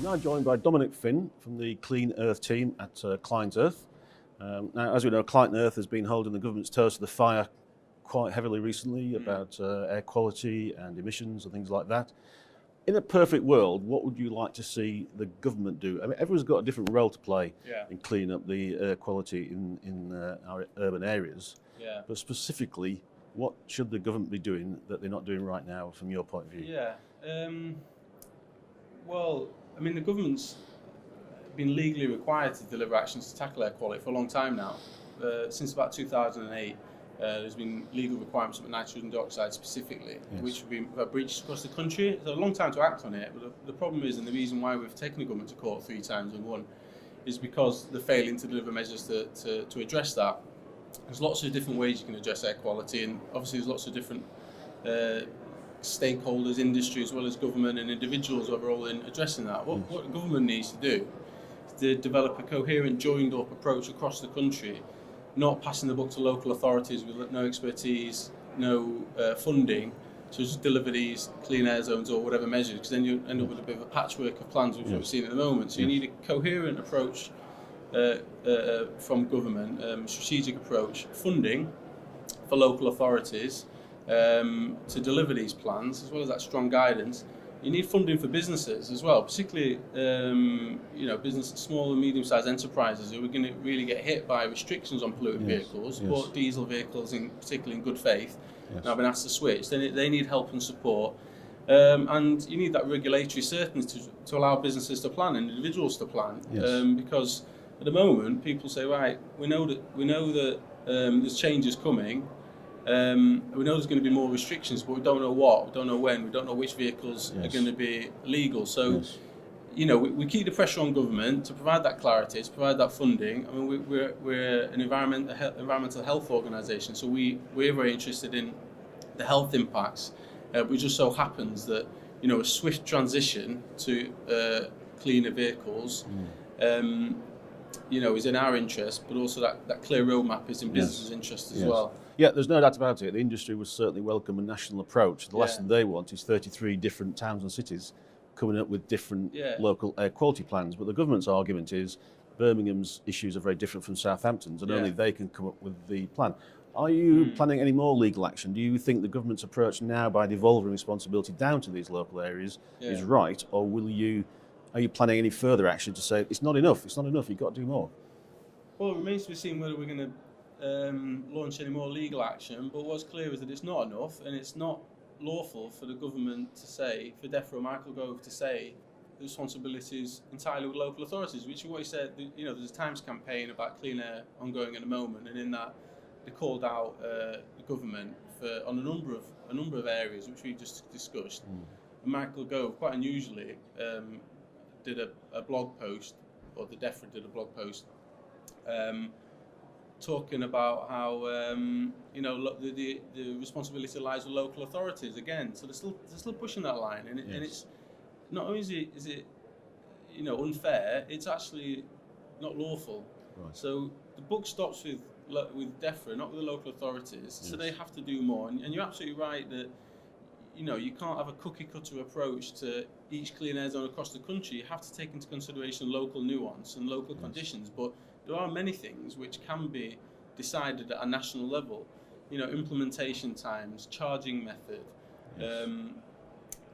Now joined by Dominic Phinn from the Clean Earth team at Client Earth. Now, as we know, Client Earth has been holding the government's toes to the fire quite heavily recently about air quality and emissions and things like that. In a perfect world, what would you like to see the government do? I mean, everyone's got a different role to play in cleaning up the air quality in our urban areas. Yeah. But specifically, what should the government be doing that they're not doing right now, from your point of view? Yeah. Well, I mean, the government's been legally required to deliver actions to tackle air quality for a long time now. Since about 2008, there's been legal requirements for nitrogen dioxide specifically, which have been breached across the country. It's a long time to act on it, but the problem is, and the reason why we've taken the government to court 3 times and won, is because they're failing to deliver measures to address that. There's lots of different ways you can address air quality, and obviously there's lots of different stakeholders, industry as well as government and individuals overall in addressing that. What the government needs to do is to develop a coherent, joined up approach across the country, not passing the buck to local authorities with no expertise, no funding, to just deliver these clean air zones or whatever measures, because then you end up with a bit of a patchwork of plans, which we've seen at the moment. So you need a coherent approach from government, strategic approach, funding for local authorities to deliver these plans, as well as that strong guidance. You need funding for businesses as well, particularly business, small and medium-sized enterprises who are going to really get hit by restrictions on polluting vehicles, but diesel vehicles, particularly in good faith, now been asked to switch. They need help and support, and you need that regulatory certainty to allow businesses to plan and individuals to plan, because at the moment people say, right, we know that there's changes coming. We know there's going to be more restrictions, but we don't know what, we don't know when, we don't know which vehicles are going to be legal. So, we keep the pressure on government to provide that clarity, to provide that funding. I mean, we're an environmental health organisation, so we're very interested in the health impacts. But it just so happens that, a swift transition to cleaner vehicles is in our interest, but also that clear roadmap is in business's interest as well. Yeah, there's no doubt about it. The industry would certainly welcome a national approach. The last thing they want is 33 different towns and cities coming up with different local air quality plans. But the government's argument is Birmingham's issues are very different from Southampton's, and only they can come up with the plan. Are you planning any more legal action? Do you think the government's approach now, by devolving responsibility down to these local areas, is right, or are you planning any further action to say it's not enough, you've got to do more? Well, it remains to be seen whether we're going to launch any more legal action, but what's clear is that it's not enough, and it's not lawful for the government to say, for DEFRA or Michael Gove to say the responsibility is entirely with local authorities, which is what he said. There's a Times campaign about clean air ongoing at the moment, and in that they called out the government on a number of areas which we just discussed. And Michael Gove, quite unusually, did a blog post, or the DEFRA did a blog post, talking about how the responsibility lies with local authorities again. So they're still pushing that line, and it's not only is it unfair, it's actually not lawful. Right. So the book stops with DEFRA, not with the local authorities. So they have to do more. And you're absolutely right that you can't have a cookie-cutter approach to each clean air zone across the country. You have to take into consideration local nuance and local conditions. But there are many things which can be decided at a national level. Implementation times, charging method,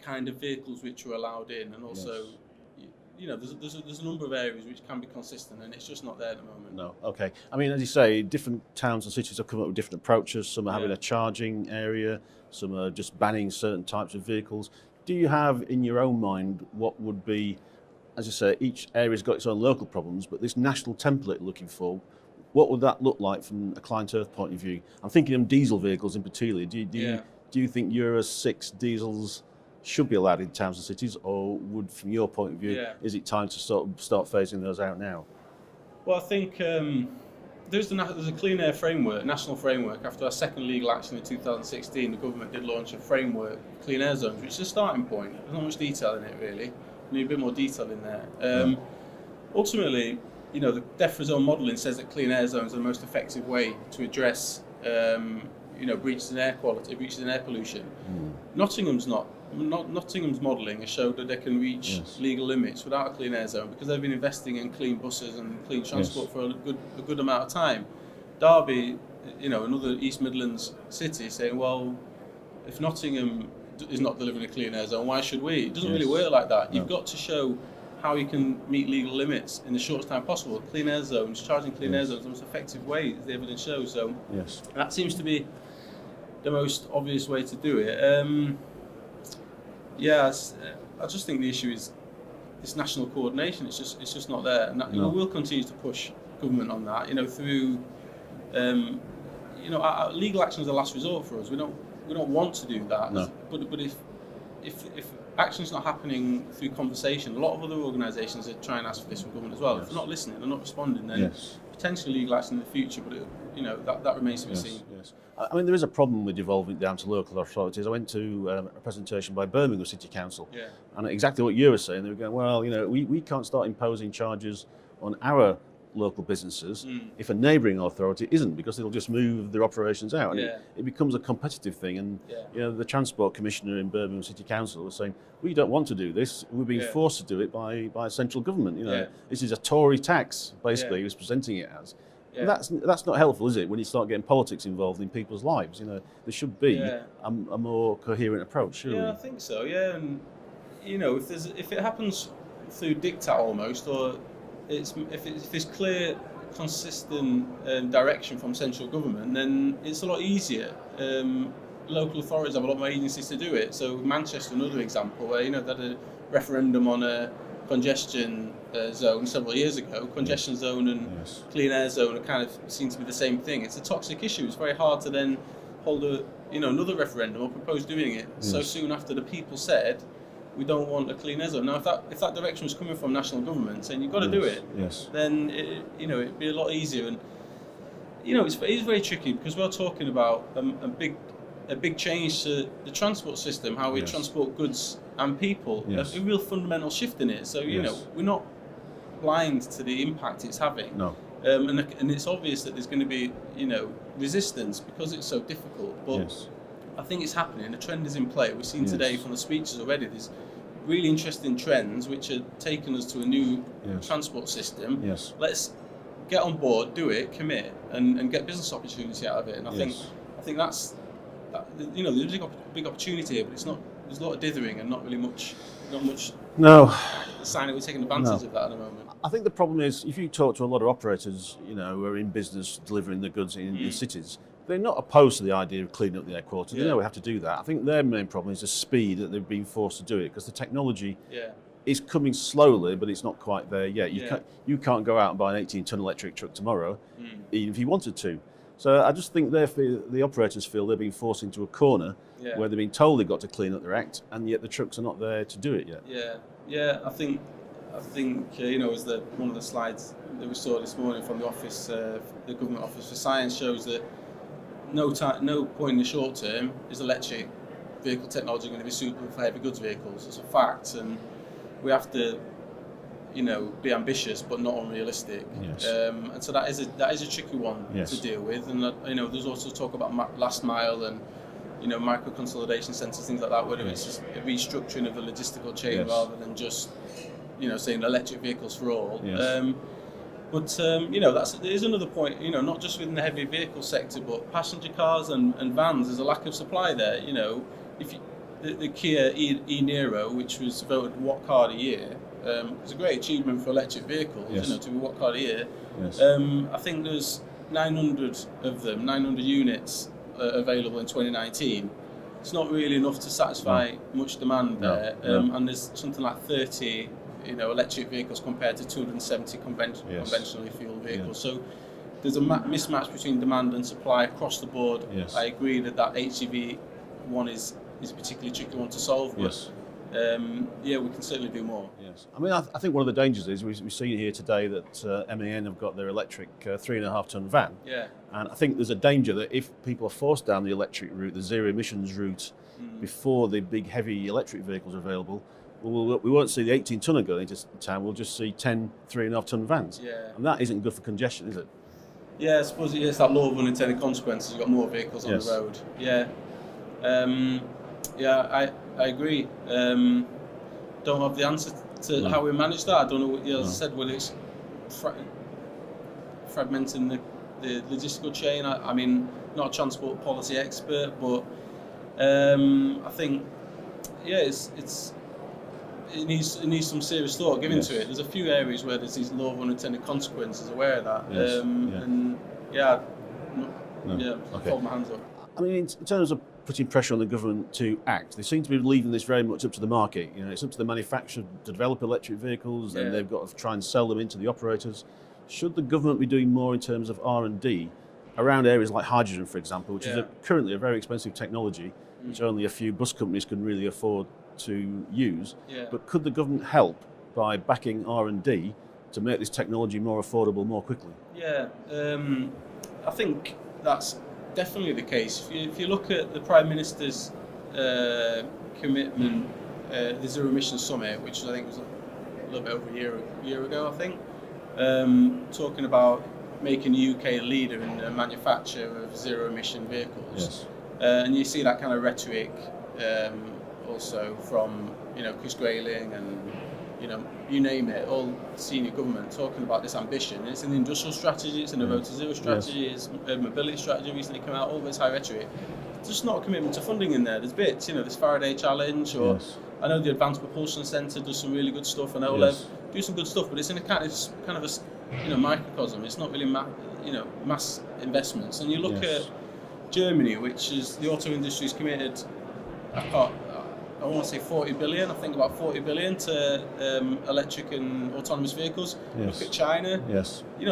kind of vehicles which are allowed in, and also, there's a number of areas which can be consistent, and it's just not there at the moment. No, okay. I mean, as you say, different towns and cities have come up with different approaches. Some are having a charging area, some are just banning certain types of vehicles. Do you have in your own mind what would be, as you say, each area's got its own local problems, but this national template you're looking for, what would that look like from a Client Earth point of view? I'm thinking of diesel vehicles in particular. Do you think Euro 6 diesels should be allowed in towns and cities, or would, from your point of view, is it time to start phasing those out now? Well, I think there's a clean air framework, national framework. After our second legal action in 2016, the government did launch a framework, clean air zones, which is a starting point. There's not much detail in it, really. We need a bit more detail in there. Ultimately, the DEFRA's own modelling says that clean air zones are the most effective way to address breaches in air quality, breaches in air pollution. Nottingham's Nottingham's modelling has showed that they can reach legal limits without a clean air zone because they've been investing in clean buses and clean transport for a good amount of time. Derby, another East Midlands city, saying, well, if Nottingham is not delivering a clean air zone, why should we? It doesn't really work like that. You've got to show how you can meet legal limits in the shortest time possible. Clean air zones, charging clean air zones, the most effective way, as the evidence shows. So that seems to be the most obvious way to do it. I just think the issue is this national coordination. It's just not there, and that, we'll continue to push government on that. Through legal action is a last resort for us. We don't want to do that. No. But if action's not happening through conversation, a lot of other organisations are trying to ask for this from government as well. If they're not listening, they're not responding, then potentially legal action in the future. But that remains to be seen. Yes. I mean, there is a problem with devolving it down to local authorities. I went to a presentation by Birmingham City Council, and exactly what you were saying. They were going, well, we can't start imposing charges on our local businesses if a neighbouring authority isn't, because they'll just move their operations out, and it becomes a competitive thing. And the Transport Commissioner in Birmingham City Council was saying, we don't want to do this. We're being forced to do it by central government. This is a Tory tax, basically. He was presenting it as. Yeah. That's not helpful, is it? When you start getting politics involved in people's lives, there should be a more coherent approach. Surely. Yeah, I think so. Yeah, and if it happens through diktat almost, or if it's clear, consistent direction from central government, then it's a lot easier. Local authorities have a lot more agencies to do it. So Manchester, another example, where they had a referendum on a congestion zone several years ago. Congestion zone and clean air zone are kind of seem to be the same thing. It's a toxic issue. It's very hard to then hold another referendum or propose doing it so soon after the people said we don't want a clean air zone. Now, if that direction was coming from national government saying you've got to do it, then it'd be a lot easier. And it's very tricky because we're talking about a big change to the transport system, how we transport goods and people, a real fundamental shift in it. So, we're not blind to the impact it's having. No. And it's obvious that there's going to be, resistance because it's so difficult. But I think it's happening. The trend is in play. We've seen today from the speeches already, there's really interesting trends which are taking us to a new transport system. Let's get on board, do it, commit, and get business opportunity out of it. And I think that's, there's a big opportunity here, but it's not. There's a lot of dithering and not much sign that we're taking advantage of that at the moment. I think the problem is, if you talk to a lot of operators, who are in business delivering the goods in cities, they're not opposed to the idea of cleaning up the air quality. They know we have to do that. I think their main problem is the speed that they've been forced to do it, because the technology is coming slowly, but it's not quite there yet. You can't go out and buy an 18-ton electric truck tomorrow, even if you wanted to. So I just think the operators feel they're being forced into a corner where they've been told they've got to clean up their act, and yet the trucks are not there to do it yet. I think as one of the slides that we saw this morning from the office, the Government Office for Science, shows that no point in the short term is electric vehicle technology going to be suitable for heavy goods vehicles. It's a fact, and we have to be ambitious but not unrealistic. And so that is a tricky one to deal with. And there's also talk about last mile and micro consolidation centres, things like that, whether it's just a restructuring of the logistical chain rather than just saying electric vehicles for all. But there is another point. Not just within the heavy vehicle sector, but passenger cars and vans. There's a lack of supply there. If the Kia e-Niro, which was voted What Car of the Year, it's a great achievement for electric vehicles, to be What Car of the Year. I think there's 900 of them, 900 units available in 2019. It's not really enough to satisfy much demand there, and there's something like 30, electric vehicles compared to 270 conventionally fueled vehicles. So there's a mismatch between demand and supply across the board. I agree that HGV one is a particularly tricky one to solve, but we can certainly do more. I mean, I think one of the dangers is we've seen here today that MAN have got their electric 3.5-ton van. And I think there's a danger that if people are forced down the electric route, the zero emissions route, before the big heavy electric vehicles are available, we won't see the 18-tonner going into town. We'll just see 10 3.5-ton vans. And that isn't good for congestion, is it? Yeah, I suppose it's that law of unintended consequences. You've got more vehicles on Yes. the road. Yeah. I agree. Don't have the answer to how we manage that. I don't know. As I said, whether it's fragmenting the logistical chain. I mean, not a transport policy expert, but I think it needs some serious thought given to it. There's a few areas where there's these law of unintended consequences. Aware of that. Yes. Hold my hands up. I mean, in terms of putting pressure on the government to act, they seem to be leaving this very much up to the market. It's up to the manufacturer to develop electric vehicles, and they've got to try and sell them into the operators. Should the government be doing more in terms of R&D around areas like hydrogen, for example, which is currently a very expensive technology, which only a few bus companies can really afford to use? But could the government help by backing R&D to make this technology more affordable more quickly? I think that's definitely the case. If you look at the Prime Minister's commitment, the Zero Emission Summit, which I think was a little bit over a year ago, I think, talking about making the UK a leader in the manufacture of zero emission vehicles. And you see that kind of rhetoric also from Chris Grayling and you name it, all senior government talking about this ambition. It's an industrial strategy, it's an Road to Zero strategy, it's a mobility strategy recently come out, all this high rhetoric. There's just not a commitment to funding in there. There's bits, this Faraday Challenge, or I know the Advanced Propulsion Centre does some really good stuff, and OLEV do some good stuff, but it's in kind of a microcosm. It's not really mass investments. And you look at Germany, which is the auto industry's committed, I want to say 40 billion, I think about 40 billion to electric and autonomous vehicles. Look at China.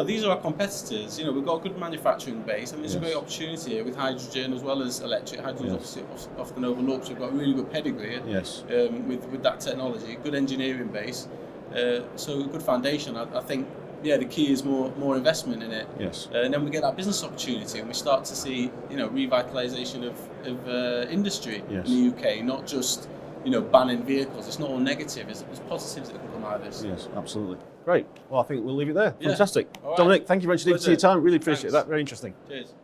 These are our competitors. We've got a good manufacturing base, and there's a great opportunity here with hydrogen as well as electric. Hydrogen is obviously often overlooked. We've got a really good pedigree with that technology, good engineering base, so a good foundation. I think the key is more investment in it. And then we get that business opportunity, and we start to see revitalisation of industry in the UK, not just banning vehicles. It's not all negative. There's positives that can come out of this. Yes, absolutely. Great. Well, I think we'll leave it there. Fantastic. All right. Dominic, thank you very much indeed for your time. Really appreciate that. Very interesting. Cheers.